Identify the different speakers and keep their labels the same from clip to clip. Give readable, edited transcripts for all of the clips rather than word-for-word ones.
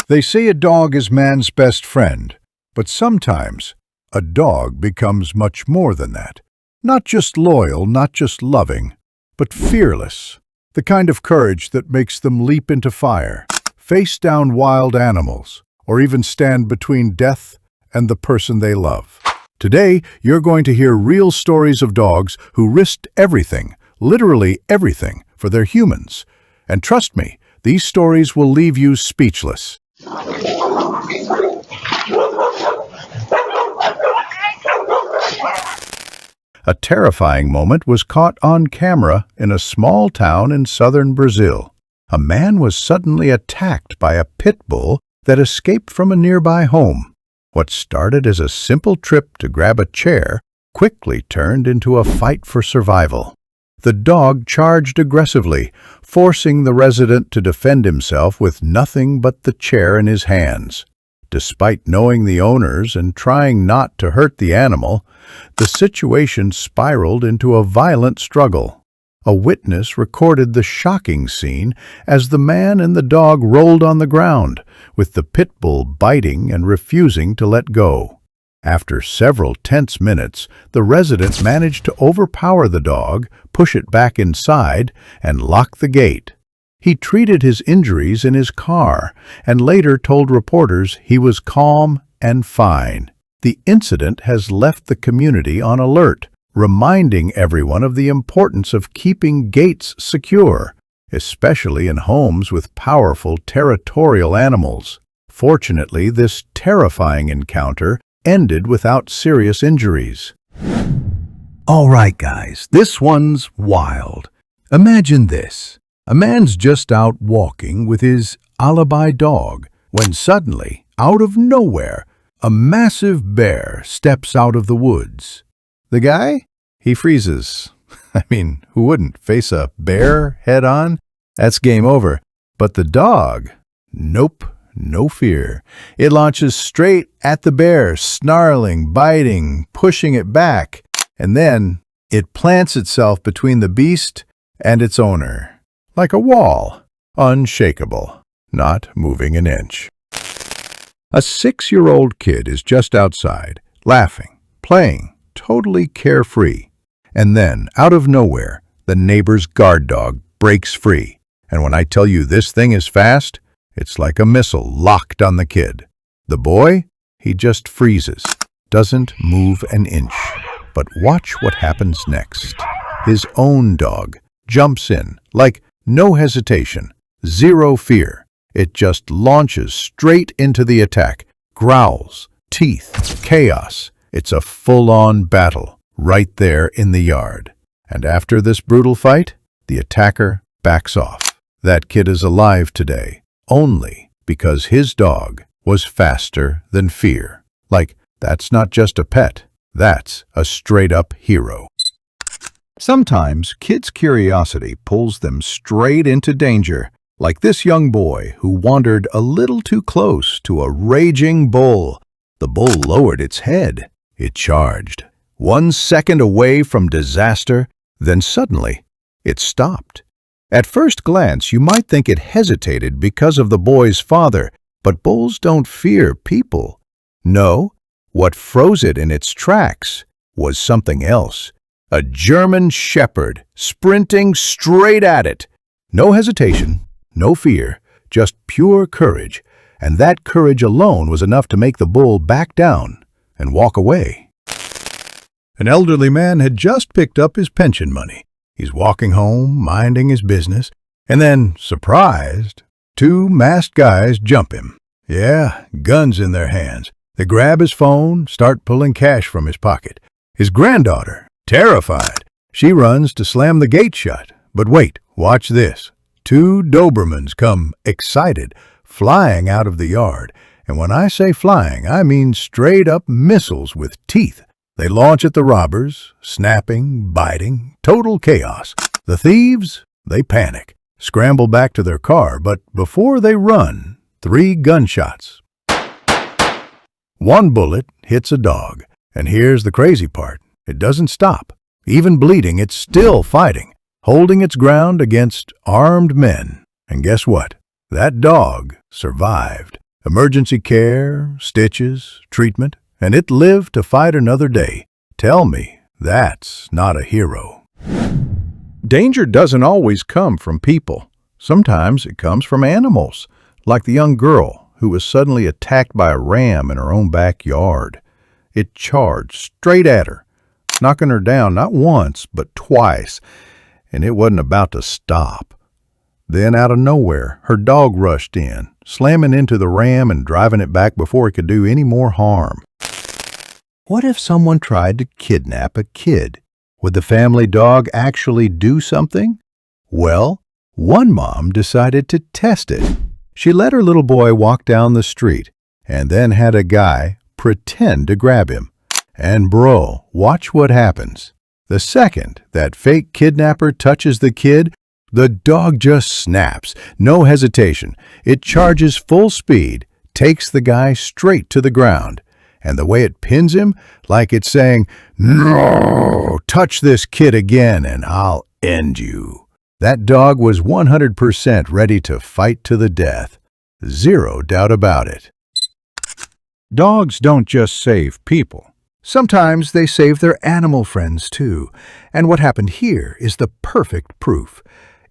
Speaker 1: They say a dog is man's best friend, but sometimes a dog becomes much more than that. Not just loyal, not just loving, but fearless. The kind of courage that makes them leap into fire, face down wild animals, or even stand between death and the person they love. Today, you're going to hear real stories of dogs who risked everything, literally everything, for their humans. And trust me, these stories will leave you speechless. A terrifying moment was caught on camera in a small town in southern Brazil. A man was suddenly attacked by a pit bull that escaped from a nearby home. What started as a simple trip to grab a chair quickly turned into a fight for survival. The dog charged aggressively, forcing the resident to defend himself with nothing but the chair in his hands. Despite knowing the owners and trying not to hurt the animal, the situation spiraled into a violent struggle. A witness recorded the shocking scene as the man and the dog rolled on the ground, with the pit bull biting and refusing to let go. After several tense minutes, the resident managed to overpower the dog, push it back inside, and lock the gate. He treated his injuries in his car and later told reporters he was calm and fine. The incident has left the community on alert, reminding everyone of the importance of keeping gates secure, especially in homes with powerful territorial animals. Fortunately, this terrifying encounter ended without serious injuries. All right, guys, this one's wild. Imagine this. A man's just out walking with his alibi dog when suddenly, out of nowhere, a massive bear steps out of the woods. The guy? He freezes. I mean, who wouldn't face a bear head-on? That's game over. But the dog? Nope, no fear. It launches straight at the bear, snarling, biting, pushing it back. And then it plants itself between the beast and its owner. Like a wall, unshakable, not moving an inch. A 6-year-old kid is just outside, laughing, playing, totally carefree. And then, out of nowhere, the neighbor's guard dog breaks free. And when I tell you this thing is fast, it's like a missile locked on the kid. The boy, he just freezes, doesn't move an inch. But watch what happens next. His own dog jumps in, like no hesitation, zero fear. It just launches straight into the attack, growls, teeth, chaos. It's a full-on battle right there in the yard. And after this brutal fight, the attacker backs off. That kid is alive today only because his dog was faster than fear. Like, that's not just a pet, that's a straight-up hero. Sometimes kids' curiosity pulls them straight into danger, like this young boy who wandered a little too close to a raging bull. The bull lowered its head. It charged. 1 second away from disaster, then suddenly it stopped. At first glance, you might think it hesitated because of the boy's father, but bulls don't fear people. No, what froze it in its tracks was something else. A German shepherd sprinting straight at it. No hesitation, no fear, just pure courage. And that courage alone was enough to make the bull back down and walk away. An elderly man had just picked up his pension money. He's walking home, minding his business, and then, surprised, 2 masked guys jump him. Yeah, guns in their hands. They grab his phone, start pulling cash from his pocket. His granddaughter, terrified, she runs to slam the gate shut. But wait, watch this. 2 Dobermans come, excited, flying out of the yard. And when I say flying, I mean straight-up missiles with teeth. They launch at the robbers, snapping, biting, total chaos. The thieves, they panic, scramble back to their car, but before they run, 3 gunshots. 1 bullet hits a dog, and here's the crazy part. It doesn't stop. Even bleeding, it's still fighting, holding its ground against armed men. And guess what? That dog survived. Emergency care, stitches, treatment, and it lived to fight another day. Tell me, that's not a hero. Danger doesn't always come from people. Sometimes it comes from animals, like the young girl who was suddenly attacked by a ram in her own backyard. It charged straight at her, knocking her down not once but twice, and it wasn't about to stop. Then, out of nowhere, her dog rushed in, slamming into the ram and driving it back before it could do any more harm. What if someone tried to kidnap a kid? Would the family dog actually do something? Well, one mom decided to test it. She let her little boy walk down the street and then had a guy pretend to grab him. And bro, watch what happens. The second that fake kidnapper touches the kid, the dog just snaps, no hesitation. It charges full speed, takes the guy straight to the ground. And the way it pins him, like it's saying, "No, touch this kid again and I'll end you." That dog was 100% ready to fight to the death. Zero doubt about it. Dogs don't just save people. Sometimes they save their animal friends too. And what happened here is the perfect proof.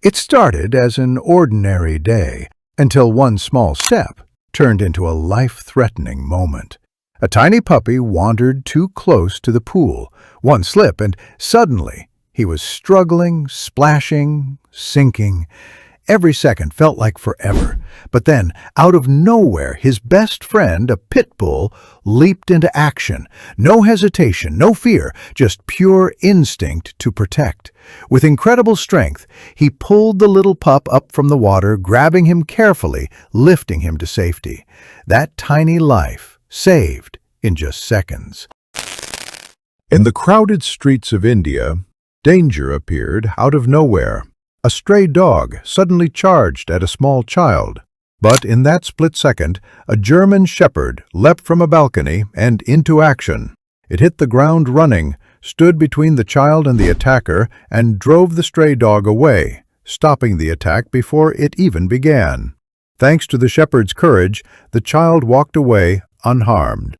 Speaker 1: It started as an ordinary day until one small step turned into a life-threatening moment. A tiny puppy wandered too close to the pool. One slip, and suddenly he was struggling, splashing, sinking. Every second felt like forever. But then, out of nowhere, his best friend, a pit bull, leaped into action. No hesitation, no fear, just pure instinct to protect. With incredible strength, he pulled the little pup up from the water, grabbing him carefully, lifting him to safety. That tiny life saved in just seconds. In the crowded streets of India, danger appeared out of nowhere. A stray dog suddenly charged at a small child. But in that split second, a German shepherd leapt from a balcony and into action. It hit the ground running, stood between the child and the attacker, and drove the stray dog away, stopping the attack before it even began. Thanks to the shepherd's courage, the child walked away unharmed.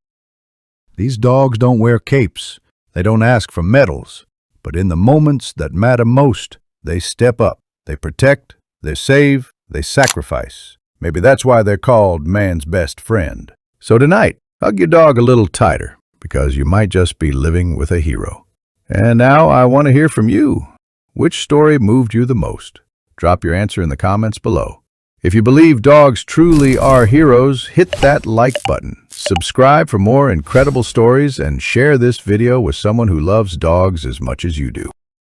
Speaker 1: These dogs don't wear capes. They don't ask for medals. But in the moments that matter most, they step up. They protect, they save, they sacrifice. Maybe that's why they're called man's best friend. So tonight, hug your dog a little tighter, because you might just be living with a hero. And now I want to hear from you. Which story moved you the most? Drop your answer in the comments below. If you believe dogs truly are heroes, hit that like button. Subscribe for more incredible stories and share this video with someone who loves dogs as much as you do.